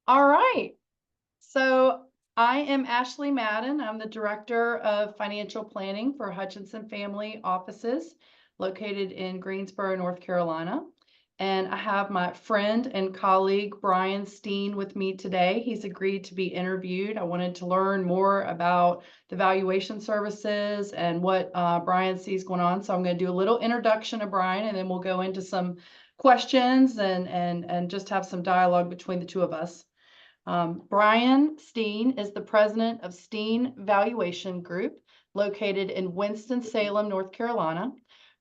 All right. So I am Ashley Madden. I'm the Director of Financial Planning for Hutchinson Family Offices located in Greensboro, North Carolina. And I have my friend and colleague, Brian Steen, with me today. He's agreed to be interviewed. I wanted to learn more about the valuation services and what Brian sees going on. So I'm going to do a little introduction of Brian, and then we'll go into some questions and just have some dialogue between the two of us. Brian Steen is the president of Steen Valuation Group, located in Winston-Salem, North Carolina.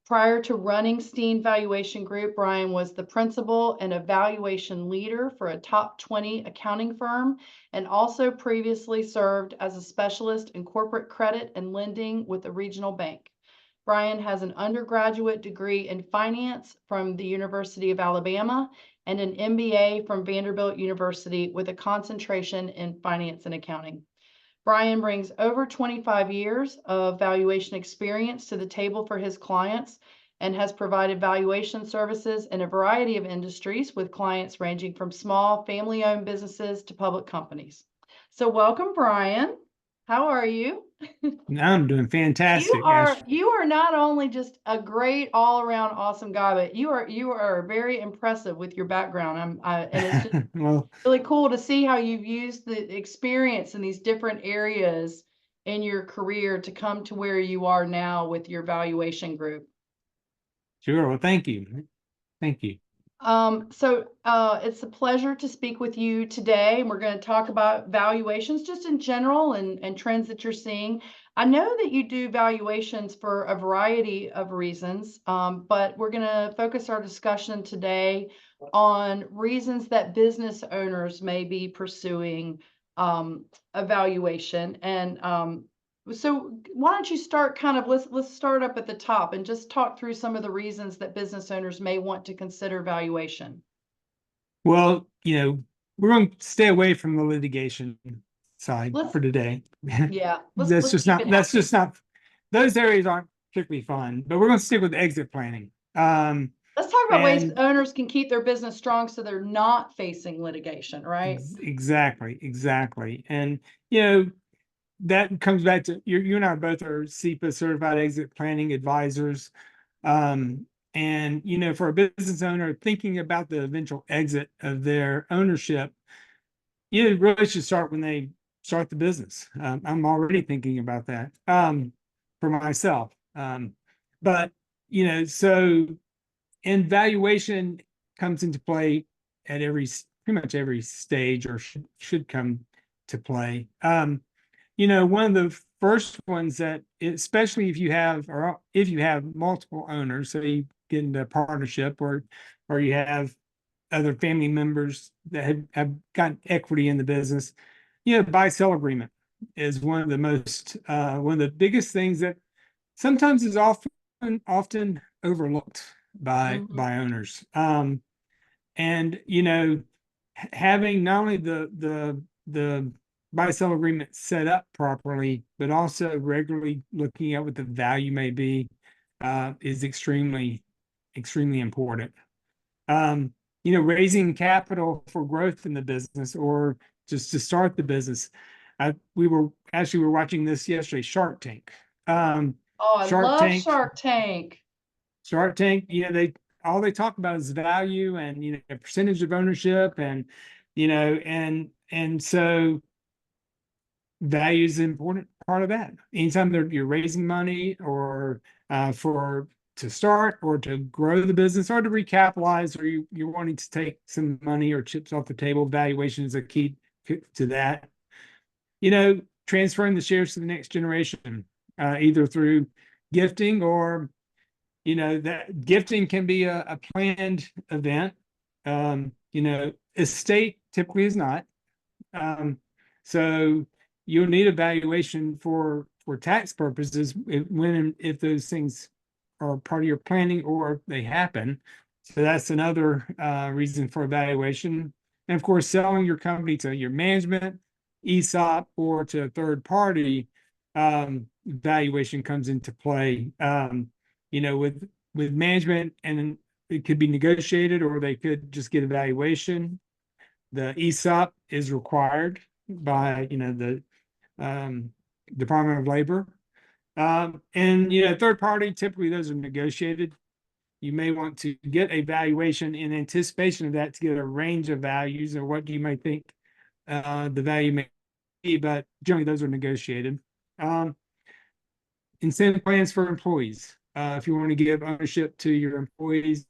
Prior to running Steen Valuation Group, Brian was the principal and evaluation leader for a top 20 accounting firm, and also previously served as a specialist in corporate credit and lending with a regional bank. Brian has an undergraduate degree in finance from the University of Alabama and an MBA from Vanderbilt University with a concentration in finance and accounting. Brian brings over 25 years of valuation experience to the table for his clients and has provided valuation services in a variety of industries with clients ranging from small family-owned businesses to public companies. So welcome, Brian. How are you? I'm doing fantastic, Ash. You are not only just a great all around awesome guy, but you are very impressive with your background. And it's just Well, really cool to see how you've used the experience in these different areas in your career to come to where you are now with your valuation group. sure. Well, thank you. Thank you. It's a pleasure to speak with you today. And we're going to talk about valuations just in general and trends that you're seeing. I know that you do valuations for a variety of reasons, but we're going to focus our discussion today on reasons that business owners may be pursuing a valuation. So why don't you start let's start up at the top and just talk through some of the reasons that business owners may want to consider valuation. Well, we're going to stay away from the litigation side Let's for today. yeah, That's let's just keep not, it that's happy. just not, those areas aren't particularly fun, but we're going to stick with exit planning. Let's talk about ways And owners can keep their business strong so they're not facing litigation, right? exactly. And, you know, that comes back to you and I both are CIPA certified exit planning advisors. And for a business owner thinking about the eventual exit of their ownership, really should start when they start the business. I'm already thinking about that for myself. But so and valuation comes into play at pretty much every stage, or should come to play. One of the first ones that, especially if you have multiple owners, so you get into a partnership, or you have other family members that have got equity in the business, buy-sell agreement is one of the biggest things that sometimes is often overlooked by Mhm. by owners. And having not only the buy-sell agreement set up properly, but also regularly looking at what the value may be, is extremely important. Raising capital for growth in the business or just to start the business. We were watching this yesterday, Shark Tank. Oh, I Shark love Tank, Shark Tank. Shark Tank, all they talk about is value and percentage of ownership, and so value is an important part of that. Anytime you're raising money, or to start or to grow the business or to recapitalize, or you're wanting to take some money or chips off the table, valuation is a key to that. Transferring the shares to the next generation, either through gifting, or that gifting can be a planned event. Estate typically is not. So you'll need a valuation for tax purposes if those things are part of your planning or they happen. So that's another reason for evaluation. And of course, selling your company to your management, ESOP, or to a third party, valuation comes into play. With management, and it could be negotiated, or they could just get a valuation. the ESOP is required by, the Department of Labor. And, third party, typically those are negotiated. You may want to get a valuation in anticipation of that to get a range of values or what you may think the value may be, but generally those are negotiated. Incentive plans for employees. If you want to give ownership to your employees,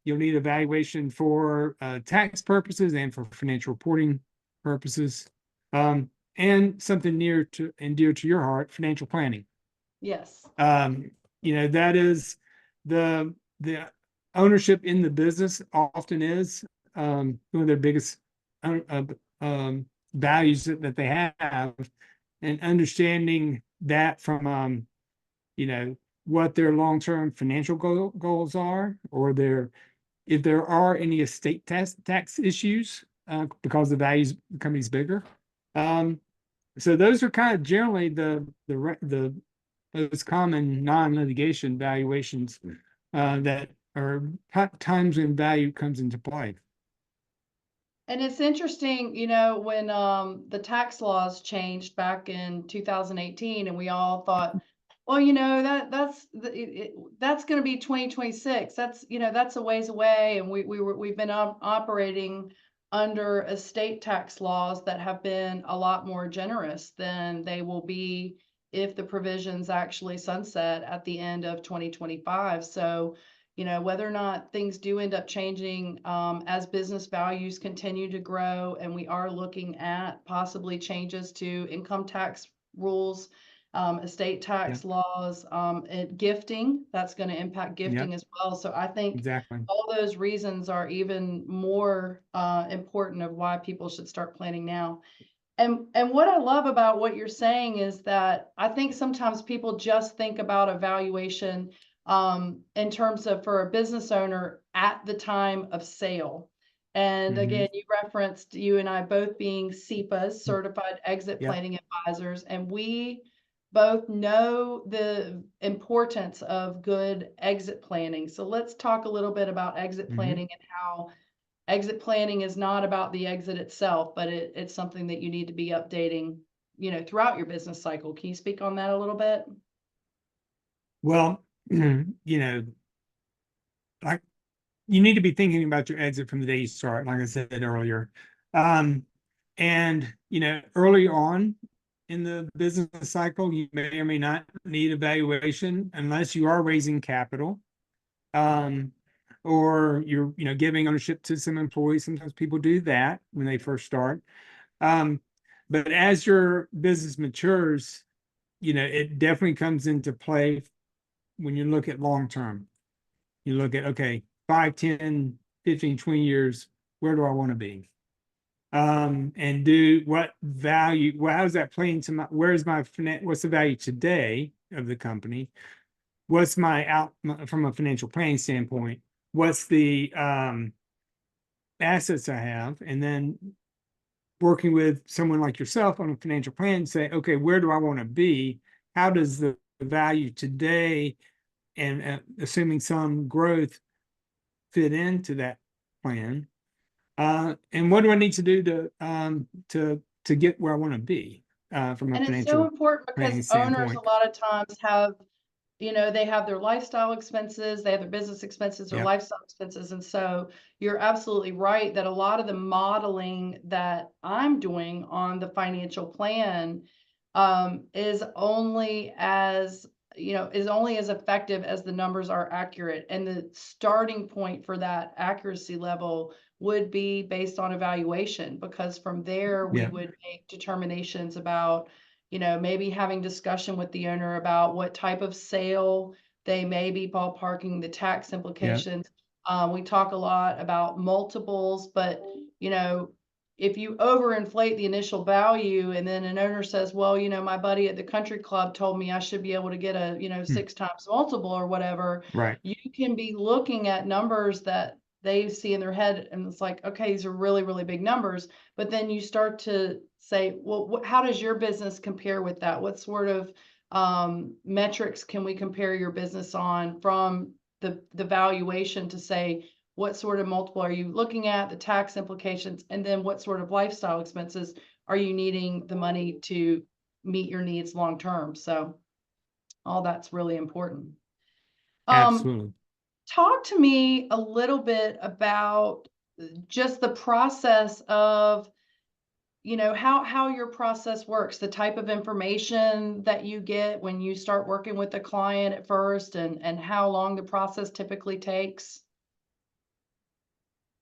you'll need a valuation for tax purposes and for financial reporting purposes. And something near to and dear to your heart, financial planning. Yes. That is the ownership in the business often is one of their biggest values that they have, and understanding that from what their long-term financial goals are, or if there are any estate tax issues because the values the company's bigger. So those are kind of generally the most common non-litigation valuations that are times when value comes into play. And it's interesting, when the tax laws changed back in 2018, and we all thought, well, that's going to be 2026. That's a ways away, and we've been operating under estate tax laws that have been a lot more generous than they will be if the provisions actually sunset at the end of 2025. So, whether or not things do end up changing as business values continue to grow, and we are looking at possibly changes to income tax rules, estate tax laws, and gifting, that's going to impact gifting as well. So I think Exactly. all those reasons are even more important of why people should start planning now. And what I love about what you're saying is that I think sometimes people just think about a valuation in terms of for a business owner at the time of sale. And again, you referenced you and I both being CEPAs, certified exit planning advisors, and we both know the importance of good exit planning. So let's talk a little bit about exit planning and how exit planning is not about the exit itself, but it's something that you need to be updating, throughout your business cycle. Can you speak on that a little bit? Well, like you need to be thinking about your exit from the day you start, like I said earlier. And early on in the business cycle, you may or may not need a valuation unless you are raising capital. Or you're giving ownership to some employees. Sometimes people do that when they first start. But as your business matures, it definitely comes into play when you look at long term. You look at, okay, 5, 10, 15, 20 years, where do I want to be? And do what value, well, how does that play into what's the value today of the company? What's from a financial planning standpoint, what's the assets I have? And then working with someone like yourself on a financial plan, say, okay, where do I want to be? How does the value today and assuming some growth fit into that plan? And what do I need to do to get where I want to be from a And it's so financial important planning because owners a standpoint? lot of times have, they have their lifestyle expenses, they have their business expenses or Yeah. lifestyle expenses. And so you're absolutely right that a lot of the modeling that I'm doing on the financial plan is only as effective as the numbers are accurate. And the starting point for that accuracy level would be based on evaluation, because from there we would make determinations about, maybe having discussion with the owner about what type of sale they may be ballparking, the tax implications. We talk a lot about multiples, but if you overinflate the initial value and then an owner says, well, my buddy at the country club told me I should be able to get a 6 times multiple or whatever, Right. you can be looking at numbers that they see in their head and it's like, okay, these are really, really big numbers. But then you start to say, well, how does your business compare with that? What sort of metrics can we compare your business on from the valuation to say, what sort of multiple are you looking at, the tax implications, and then what sort of lifestyle expenses are you needing the money to meet your needs long term. So all that's really important. Um, Absolutely. Talk to me a little bit about just the process of, how your process works, the type of information that you get when you start working with the client at first, and how long the process typically takes.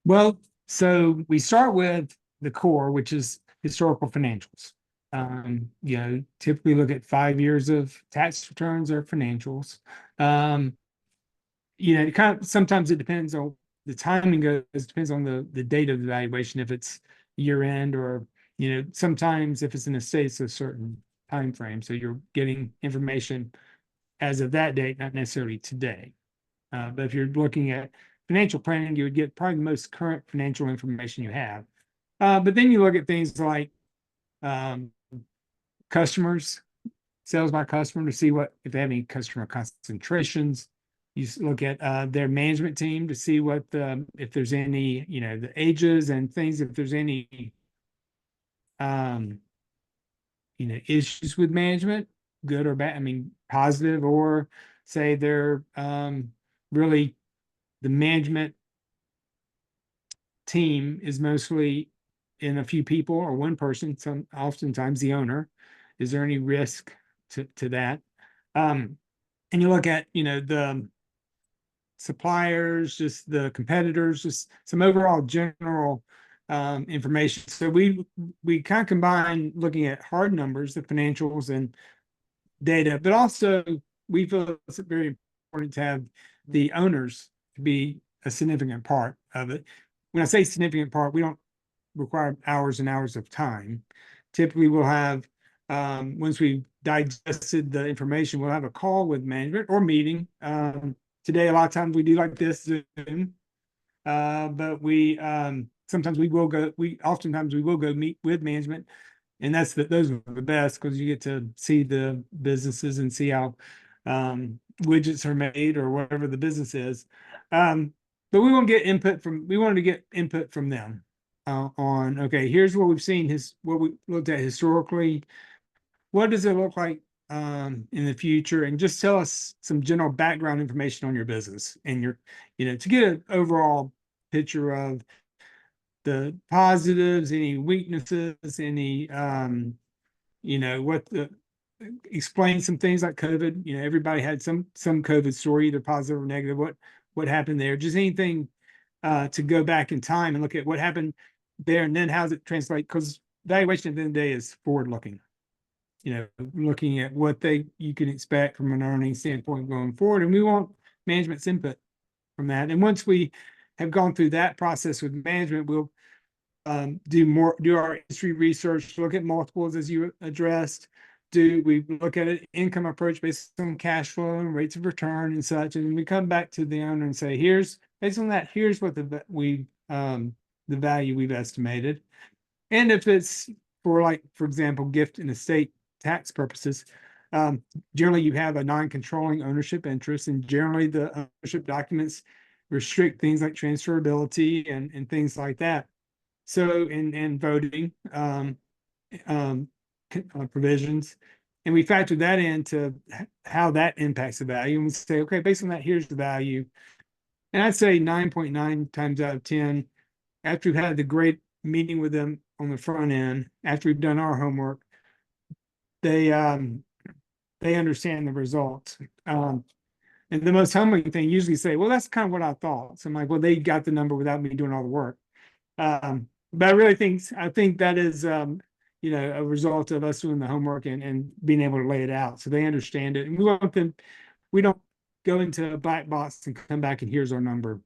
Well, so we start with the core, which is historical financials. Typically look at 5 years of tax returns or financials. Um, it kind of sometimes it depends on the timing goes, depends on the date of the valuation, if it's year end or sometimes if it's in a state, it's a certain time frame. So you're getting information as of that date, not necessarily today. But if you're looking at financial planning, you would get probably the most current financial information you have. But then you look at things like um, customers, sales by customer to see what if they have any customer concentrations. You look at their management team to see what if there's any the ages and things, if there's any um, issues with management, good or bad. I mean, positive, or say they're really the management team is mostly in a few people or one person, some oftentimes the owner. Is there any risk to that? And you look at, the suppliers, just the competitors, just some overall general information. So we kind of combine looking at hard numbers, the financials and data, but also we feel it's very important to have the owners to be a significant part of it. When I say significant part, we don't require hours and hours of time. Typically, we'll have once we've digested the information, we'll have a call with management or meeting. Today, a lot of times we do like this Zoom, but we sometimes we will go. We oftentimes we will go meet with management, and those are the best because you get to see the businesses and see how widgets are made or whatever the business is. But we want to get input from. We wanted to get input from them on. Okay, here's what we've seen. What we looked at historically. What does it look like in the future? And just tell us some general background information on your business and to get an overall picture of the positives, any weaknesses, any what the explain some things like COVID. Everybody had some COVID story, either positive or negative. What happened there? Just anything to go back in time and look at what happened there, and then how does it translate? Because valuation at the end of the day is forward looking. Looking at what you can expect from an earnings standpoint going forward, and we want management's input from that. And once we have gone through that process with management, we'll do our industry research, look at multiples as you addressed. We look at an income approach based on cash flow and rates of return and such, and we come back to the owner and say, based on that, here's what the value we've estimated. And if it's for example, gift and estate tax purposes, generally you have a non-controlling ownership interest, and generally the ownership documents restrict things like transferability and things like that. So and voting provisions, and we factor that into how that impacts the value, and we say, okay, based on that, here's the value. And I'd say 9.9 times out of 10, after we've had the great meeting with them on the front end, after we've done our homework, they understand the results. And the most humbling thing, usually say, well, that's kind of what I thought. So I'm like, well, they got the number without me doing all the work. But I really think that is a result of us doing the homework and being able to lay it out so they understand it. And we don't go into a black box and come back and here's our number.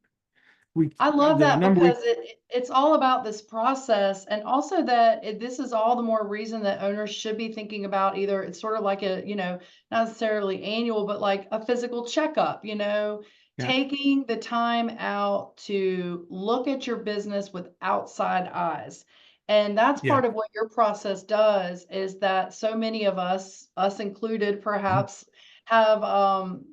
I love The that number because it's all about this process, and also that this is all the more reason that owners should be thinking about either it's sort of like not necessarily annual, but like a physical checkup, Yeah. taking the time out to look at your business with outside eyes. And that's Yeah. part of what your process does, is that so many of us included perhaps, have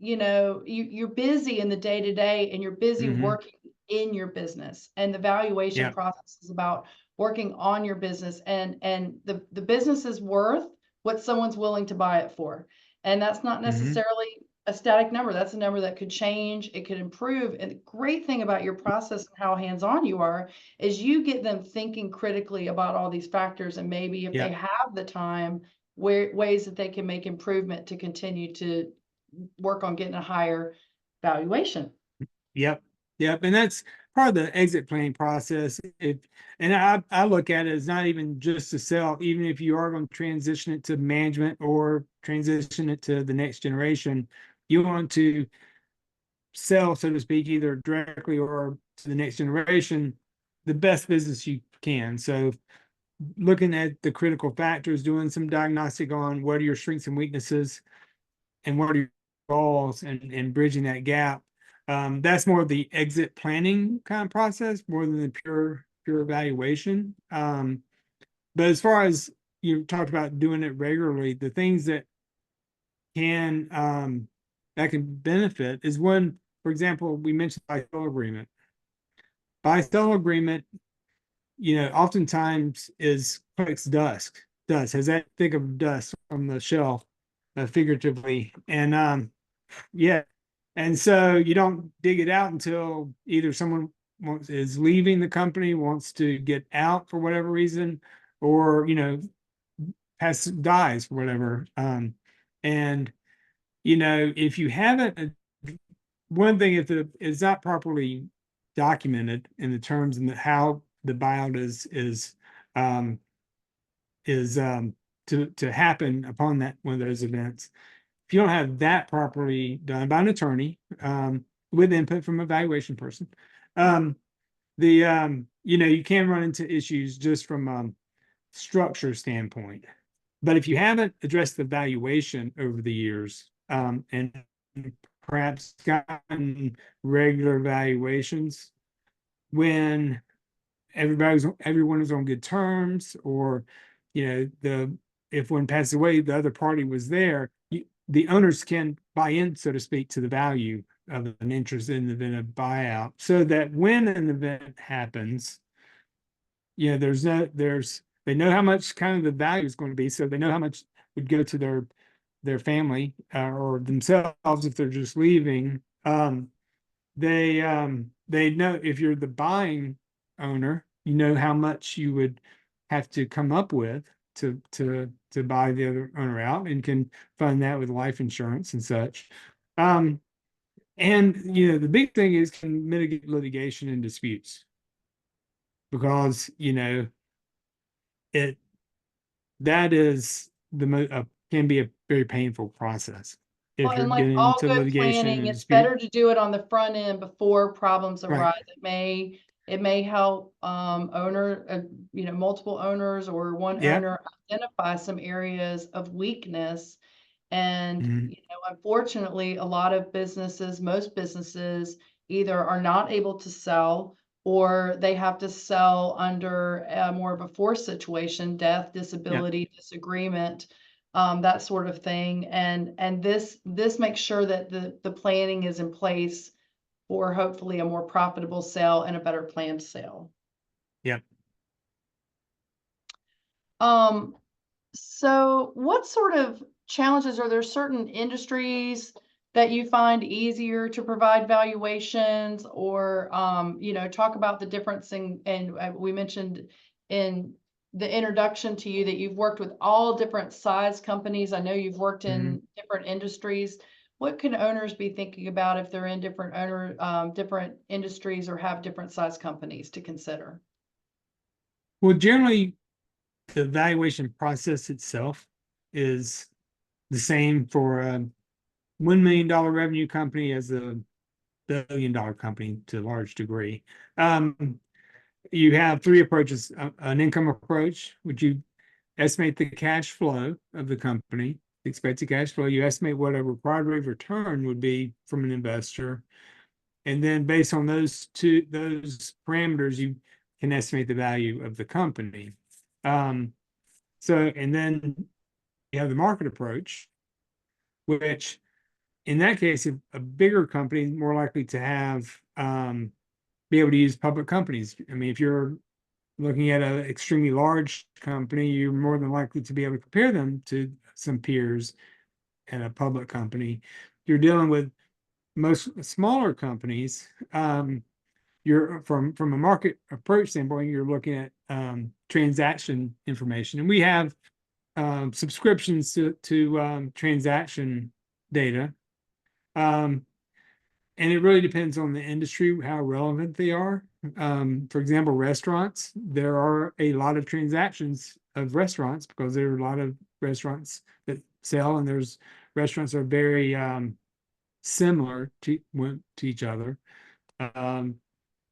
you're busy in the day to day, and you're busy Mm-hmm. working in your business. And the valuation Yeah. process is about working on your business, and the business is worth what someone's willing to buy it for. And that's not Hmm. necessarily a static number. That's a number that could change, it could improve. And the great thing about your process and how hands-on you are is you get them thinking critically about all these factors, and maybe if Yeah. they have the time, ways that they can make improvement to continue to work on getting a higher valuation. Yep. Yep. And that's part of the exit planning process. And I look at it as not even just to sell, even if you are going to transition it to management or transition it to the next generation, you want to sell, so to speak, either directly or to the next generation, the best business you can. So looking at the critical factors, doing some diagnostic on what are your strengths and weaknesses and what are your goals, and bridging that gap. That's more of the exit planning kind of process more than the pure evaluation. But as far as you talked about doing it regularly, the things can that can benefit is one, for example, we mentioned buy-sell agreement. Buy-sell agreement, oftentimes is collects dust, has that thick of dust from the shelf, figuratively. And yeah. And so you don't dig it out until either someone is leaving the company, wants to get out for whatever reason, or, dies for whatever. And, if you haven't, one thing, if it's not properly documented in the terms and how the buyout um, is to happen upon that one of those events, if you don't have that properly done by an attorney, with input from a valuation person, you can run into issues just from structure standpoint. But if you haven't addressed the valuation over the years, and perhaps gotten regular valuations when everyone is on good terms, or if one passes away, the other party was there, the owners can buy in, so to speak, to the value of an interest in the event of buyout, so that when an event happens, they know how much kind of the value is going to be, so they know how much would go to their family, or themselves if they're just leaving. They know, if you're the buying owner, you know how much you would have to come up with to buy the other owner out, and can fund that with life insurance and such. And the big thing is, can mitigate litigation and disputes, because it that is can be a very painful process if Well, you're and like getting all into good litigation planning, and it's dispute. better to do it on the front end before problems Right. arise. It may help multiple owners or one Yeah. owner identify some areas of weakness. And Mhm. unfortunately, a lot of most businesses either are not able to sell, or they have to sell under more of a forced situation, death, Yeah. disability, disagreement, that sort of thing. And this makes sure that the planning is in place for hopefully a more profitable sale and a better planned sale. Yeah. Um, So what sort of challenges, are there certain industries that you find easier to provide valuations, or, talk about the difference and we mentioned in the introduction to you that you've worked with all different size companies. I know you've worked Mhm. in different industries. What can owners be thinking about if they're in different industries or have different size companies to consider? Well, generally, the valuation process itself is the same for a $1 million revenue company as a $1 billion company to a large degree. You have three approaches: an income approach, which you estimate the cash flow of the company, expected cash flow. You estimate what a required rate of return would be from an investor. And then based on those parameters, you can estimate the value of the company. Um, and then you have the market approach, which in that case, a bigger company is more likely to have be able to use public companies. I mean, if you're looking at an extremely large company, you're more than likely to be able to compare them to some peers at a public company. You're dealing with most smaller companies. You're from a market approach standpoint, you're looking at transaction information, and we have subscriptions to transaction data. And it really depends on the industry, how relevant they are. For example, restaurants, there are a lot of transactions of restaurants because there are a lot of restaurants that sell, and there's restaurants that are very similar to each other.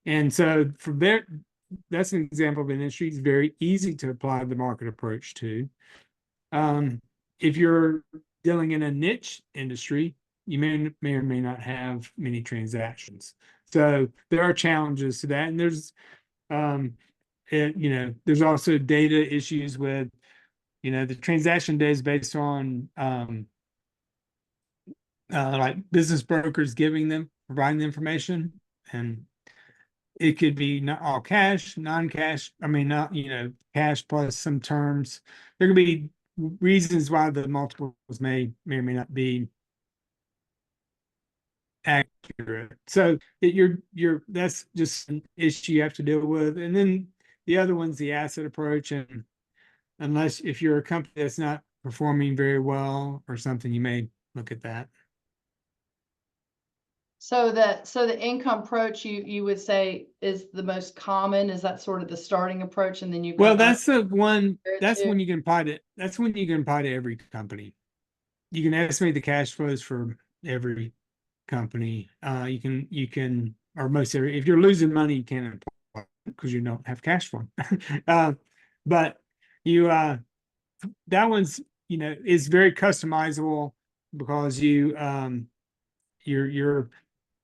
And so from there, that's an example of an industry. It's very easy to apply the market approach to. If you're dealing in a niche industry, you may or may not have many transactions. So there are challenges to that. And there's, there's also data issues with, the transaction data is based on like business brokers providing the information, and it could be not all cash, non-cash. I mean, not, cash plus some terms. There could be reasons why the multiples may or may not be accurate. So that's just an issue you have to deal with. And then the other one's the asset approach. And if you're a company that's not performing very well or something, you may look at that. So the income approach you would say is the most common. Is that sort of the starting approach, and then you Well, that's the one. That's when you can apply to. That's when you can apply to every company. You can estimate the cash flows for every company. You can, or most every. If you're losing money, you can't apply because you don't have cash flow. But you that one's is very customizable because you're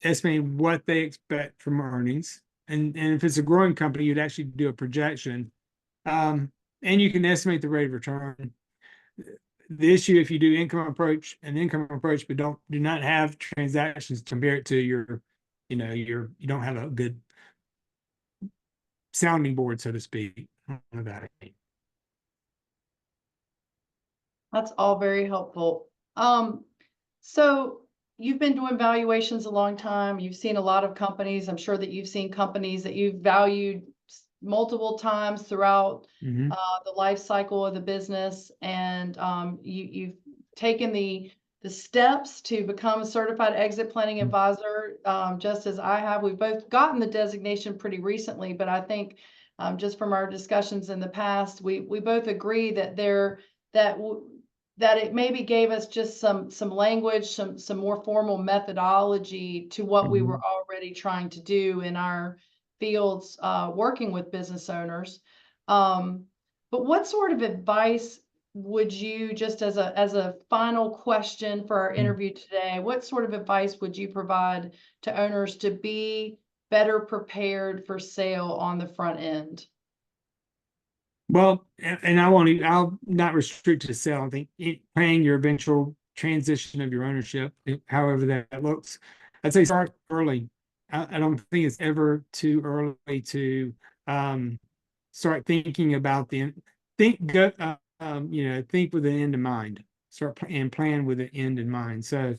estimating what they expect from earnings, and if it's a growing company, you'd actually do a projection, and you can estimate the rate of return. The issue if you do income approach but do not have transactions to compare it to you don't have a good sounding board, so to speak, about it. That's all very helpful. So you've been doing valuations a long time. You've seen a lot of companies. I'm sure that you've seen companies that you've valued multiple times throughout the life cycle of the business, and you've taken the steps to become a certified exit planning advisor, just as I have. We've both gotten the designation pretty recently, but I think just from our discussions in the past, we both agree that that it maybe gave us just some language, some more formal methodology to what we were already trying to do in our fields, working with business owners. But what sort of advice would you, just as a final question for our interview today, what sort of advice would you provide to owners to be better prepared for sale on the front end? Well, and I'll not restrict to sale. I think planning your eventual transition of your ownership, however that looks, I'd say start early. I don't think it's ever too early to start thinking about think with the end in mind. Start and plan with the end in mind. So,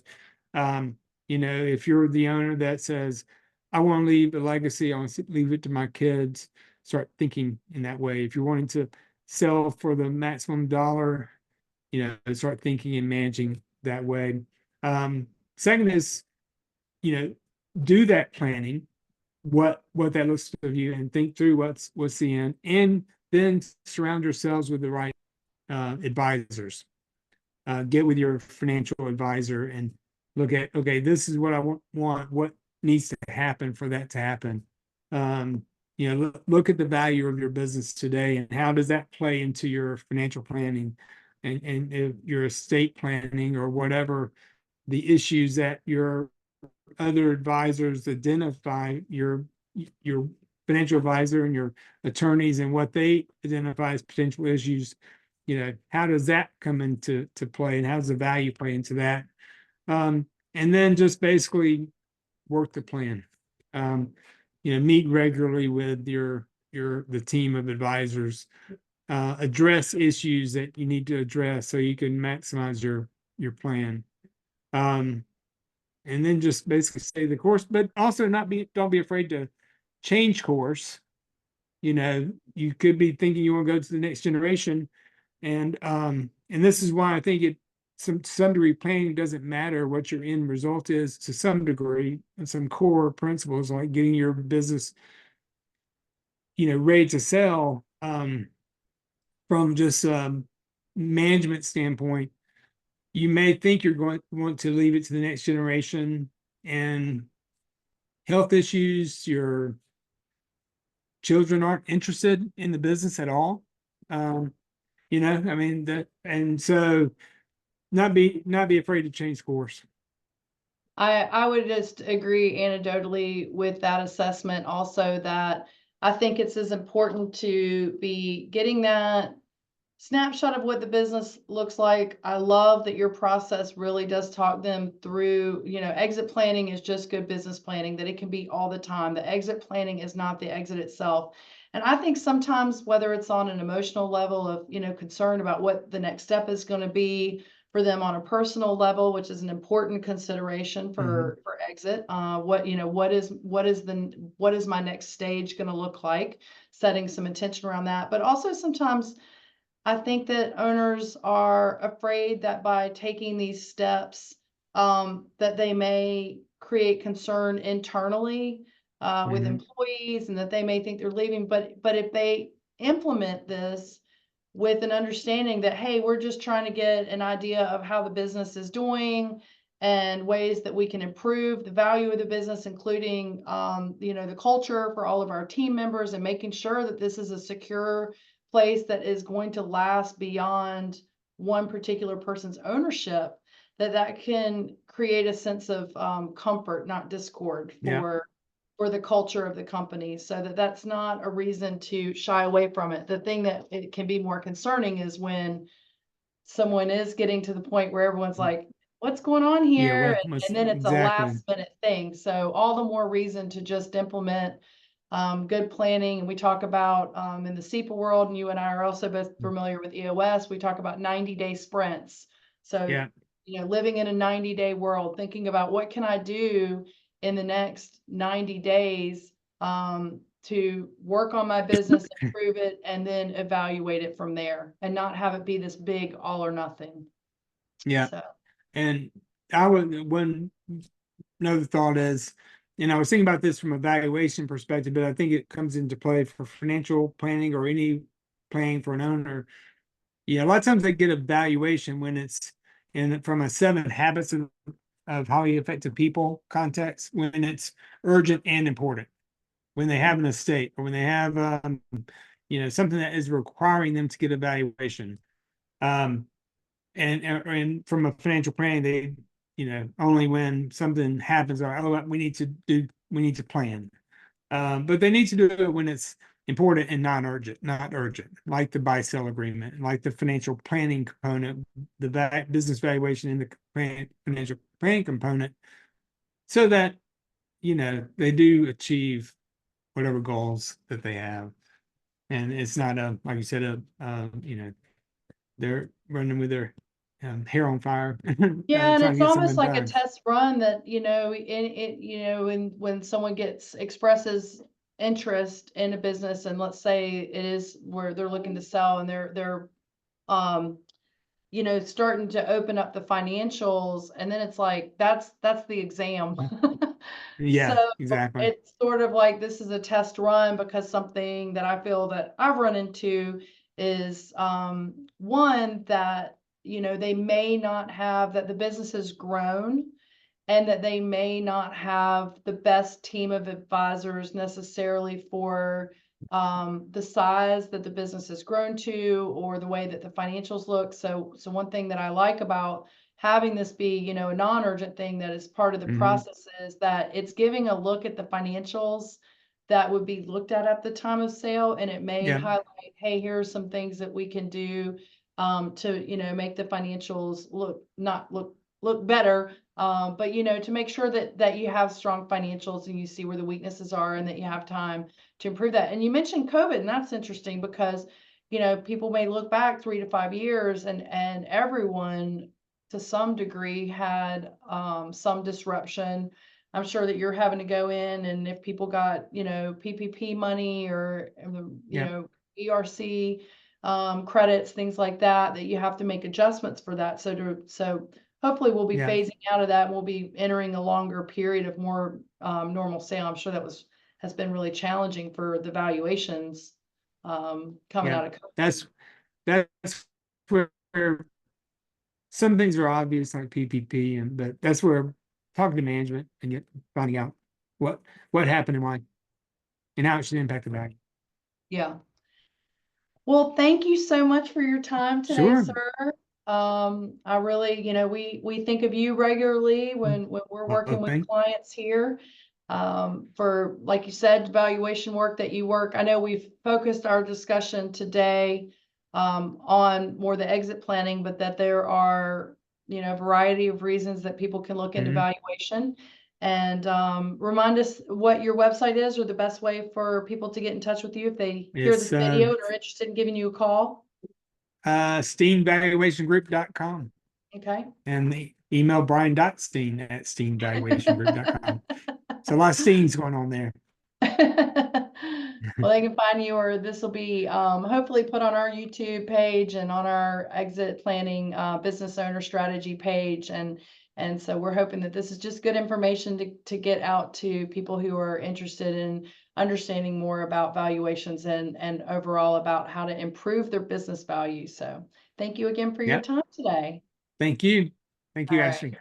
if you're the owner that says, I want to leave a legacy, I want to leave it to my kids, start thinking in that way. If you're wanting to sell for the maximum dollar, start thinking and managing that way. Second is, do that planning, what that looks of you, and think through what's the end, and then surround yourselves with the right advisors. Get with your financial advisor and look at, okay, this is what I want, what needs to happen for that to happen. Look at the value of your business today and how does that play into your financial planning and your estate planning, or whatever the issues that your other advisors identify, your financial advisor and your attorneys, and what they identify as potential issues. How does that come into play, and how does the value play into that? And then just basically work the plan. meet regularly with the team of advisors, address issues that you need to address so you can maximize your plan. And then just basically stay the course, but also don't be afraid to change course. You could be thinking you want to go to the next generation. And this is why I think some degree planning doesn't matter what your end result is to some degree, and some core principles like getting your business, ready to sell, from just management standpoint. You may think you're going to want to leave it to the next generation, and health issues, your children aren't interested in the business at all. I mean and so not be afraid to change course. I would just agree anecdotally with that assessment also, that I think it's as important to be getting that snapshot of what the business looks like. I love that your process really does talk them through, exit planning is just good business planning, that it can be all the time. The exit planning is not the exit itself. And I think sometimes, whether it's on an emotional level of, concern about what the next step is going to be for them on a personal level, which is an important consideration for exit. What is my next stage going to look like? Setting some intention around that, but also sometimes I think that owners are afraid that by taking these steps, that they may create concern internally with employees, and that they may think they're leaving. But if they implement this with an understanding that, hey, we're just trying to get an idea of how the business is doing and ways that we can improve the value of the business, including, the culture for all of our team members, and making sure that this is a secure place that is going to last beyond one particular person's ownership, that can create a sense of comfort, not discord, for the culture of the company, so that's not a reason to shy away from it. The thing that it can be more concerning is when someone is getting to the point where everyone's like, what's going on Yeah, here? what And must then it's a exactly. last minute thing. So all the more reason to just implement good planning. And we talk about in the SEPA world, and you and I are also both familiar with EOS, we talk about 90-day sprints. So, Yeah, living in a 90-day world, thinking about what can I do in the next 90 days to work on my business, improve it, and then evaluate it from there, and not have it be this big all or nothing. yeah. So, And I would one another thought is, and I was thinking about this from a valuation perspective, but I think it comes into play for financial planning or any planning for an owner. Yeah, a lot of times they get a valuation when it's from a 7 habits of highly effective people context, when it's urgent and important, when they have an estate, or when they have something that is requiring them to get a valuation. And from a financial planning, they, only when something happens, or oh, we need to plan. But they need to do it when it's important and not urgent, like the buy-sell agreement, like the financial planning component, the business valuation in the financial planning component, so that, they do achieve whatever goals that they have. And it's not like you said, they're running with their hair on fire, yeah, and trying to it's get almost something like a done. test run that, when someone expresses interest in a business, and let's say it is where they're looking to sell, and they're um starting to open up the financials, and then it's like that's the exam. So Yeah, exactly. it's sort of like this is a test run, because something that I feel that I've run into is one that they may not have, that the business has grown, and that they may not have the best team of advisors necessarily for the size that the business has grown to, or the way that the financials look. So one thing that I like about having this be, a non-urgent thing that is part of the process, is that it's giving a look at the financials that would be looked at the time of sale, and it may Yeah, highlight, hey, here are some things that we can do to make the financials look better, But you know, to make sure that you have strong financials and you see where the weaknesses are and that you have time to improve that. And you mentioned COVID, and that's interesting because, you know, people may look back 3 to 5 years and everyone to some degree had some disruption. I'm sure that you're having to go in, and if people got, you know, PPP money or, you Yep. know, ERC credits, things like that, that you have to make adjustments for that. So hopefully we'll be Yeah. phasing out of that, and we'll be entering a longer period of more normal sale. I'm sure that has been really challenging for the valuations coming Yeah. out of COVID. That's where some things are obvious like PPP, but that's where talking to management and finding out what happened and why and how it should impact the value. Yeah. Well, thank you so much for your time today, Sure. sir. I really, you know, we think of you regularly when we're working Well, with clients here. For, like you said, valuation work that you work. I know we've focused our discussion today on more the exit planning, but that there are, you know, a variety of reasons that people can look into valuation. And remind us what your website is, or the best way for people to get in touch with you if they hear It's this video and are interested in giving you a call. steenvaluationgroup.com Okay. and the email brian.steen@steenvaluationgroup.com. So a lot of Steens going on there. Well, they can find you, or this will be hopefully put on our YouTube page and on our exit planning business owner strategy page. And so we're hoping that this is just good information to get out to people who are interested in understanding more about valuations and overall about how to improve their business value. So thank you again for your Yep. time today. Thank you. Thank you, All right. Ashley.